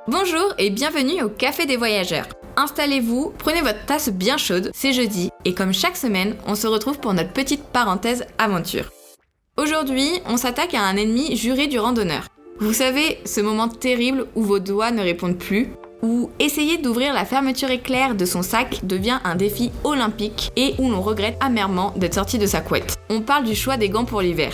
Bonjour et bienvenue au Café des Voyageurs. Installez-vous, prenez votre tasse bien chaude, c'est jeudi, et comme chaque semaine, on se retrouve pour notre petite parenthèse aventure. Aujourd'hui, on s'attaque à un ennemi juré du randonneur. Vous savez, ce moment terrible où vos doigts ne répondent plus, où essayer d'ouvrir la fermeture éclair de son sac devient un défi olympique et où l'on regrette amèrement d'être sorti de sa couette. On parle du choix des gants pour l'hiver.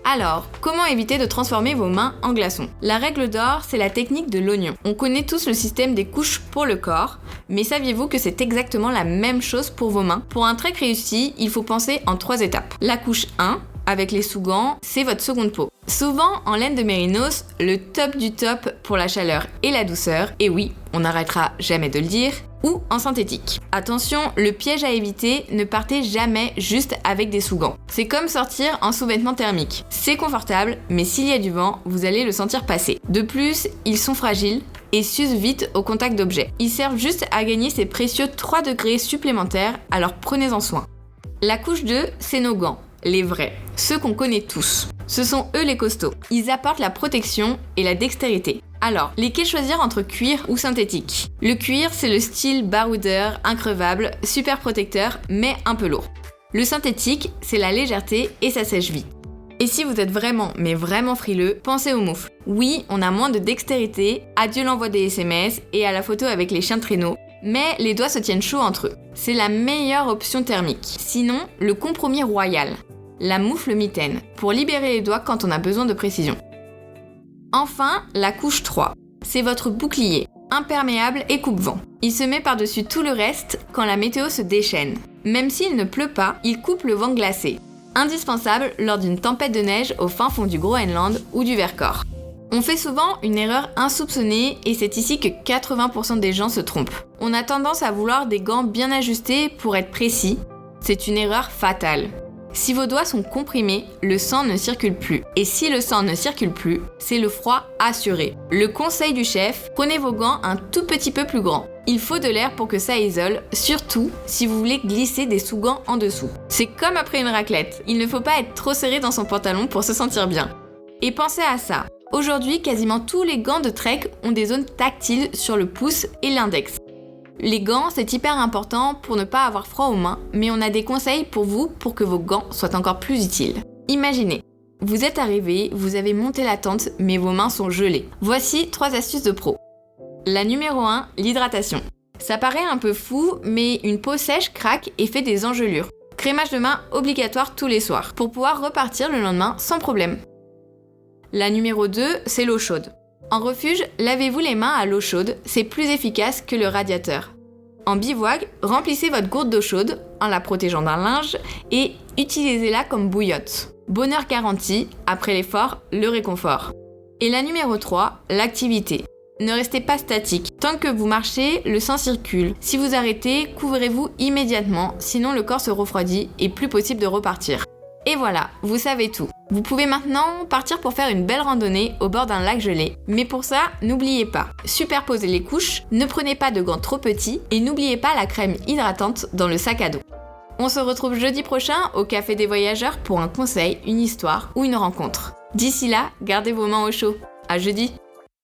Alors, comment éviter de transformer vos mains en glaçons ? La règle d'or, c'est la technique de l'oignon. On connaît tous le système des couches pour le corps, mais saviez-vous que c'est exactement la même chose pour vos mains ? Pour un trek réussi, il faut penser en 3 étapes. La couche 1, avec les sous-gants, c'est votre seconde peau. Souvent, en laine de mérinos, le top du top pour la chaleur et la douceur, et oui, on n'arrêtera jamais de le dire, ou en synthétique. Attention, le piège à éviter, ne partez jamais juste avec des sous-gants. C'est comme sortir en sous-vêtements thermiques. C'est confortable, mais s'il y a du vent, vous allez le sentir passer. De plus, ils sont fragiles et s'usent vite au contact d'objets. Ils servent juste à gagner ces précieux 3 degrés supplémentaires, alors prenez-en soin. La couche 2, c'est nos gants, les vrais, ceux qu'on connaît tous. Ce sont eux les costauds. Ils apportent la protection et la dextérité. Alors, lesquels choisir entre cuir ou synthétique ? Le cuir, c'est le style baroudeur, increvable, super protecteur, mais un peu lourd. Le synthétique, c'est la légèreté et ça sèche vite. Et si vous êtes vraiment, mais vraiment frileux, pensez aux moufles. Oui, on a moins de dextérité, adieu l'envoi des SMS et à la photo avec les chiens de traîneau, mais les doigts se tiennent chauds entre eux. C'est la meilleure option thermique. Sinon, le compromis royal, la moufle mitaine, pour libérer les doigts quand on a besoin de précision. Enfin, la couche 3. C'est votre bouclier, imperméable et coupe-vent. Il se met par-dessus tout le reste quand la météo se déchaîne. Même s'il ne pleut pas, il coupe le vent glacé. Indispensable lors d'une tempête de neige au fin fond du Groenland ou du Vercors. On fait souvent une erreur insoupçonnée et c'est ici que 80% des gens se trompent. On a tendance à vouloir des gants bien ajustés pour être précis. C'est une erreur fatale. Si vos doigts sont comprimés, le sang ne circule plus. Et si le sang ne circule plus, c'est le froid assuré. Le conseil du chef, prenez vos gants un tout petit peu plus grands. Il faut de l'air pour que ça isole, surtout si vous voulez glisser des sous-gants en dessous. C'est comme après une raclette, il ne faut pas être trop serré dans son pantalon pour se sentir bien. Et pensez à ça, aujourd'hui quasiment tous les gants de trek ont des zones tactiles sur le pouce et l'index. Les gants, c'est hyper important pour ne pas avoir froid aux mains, mais on a des conseils pour vous pour que vos gants soient encore plus utiles. Imaginez, vous êtes arrivé, vous avez monté la tente, mais vos mains sont gelées. Voici 3 astuces de pro. La numéro 1, l'hydratation. Ça paraît un peu fou, mais une peau sèche craque et fait des engelures. Crémage de main obligatoire tous les soirs, pour pouvoir repartir le lendemain sans problème. La numéro 2, c'est l'eau chaude. En refuge, lavez-vous les mains à l'eau chaude, c'est plus efficace que le radiateur. En bivouac, remplissez votre gourde d'eau chaude en la protégeant d'un linge et utilisez-la comme bouillotte. Bonheur garanti, après l'effort, le réconfort. Et la numéro 3, l'activité. Ne restez pas statique. Tant que vous marchez, le sang circule. Si vous arrêtez, couvrez-vous immédiatement, sinon le corps se refroidit et plus possible de repartir. Et voilà, vous savez tout. Vous pouvez maintenant partir pour faire une belle randonnée au bord d'un lac gelé. Mais pour ça, n'oubliez pas, superposez les couches, ne prenez pas de gants trop petits et n'oubliez pas la crème hydratante dans le sac à dos. On se retrouve jeudi prochain au Café des Voyageurs pour un conseil, une histoire ou une rencontre. D'ici là, gardez vos mains au chaud. À jeudi!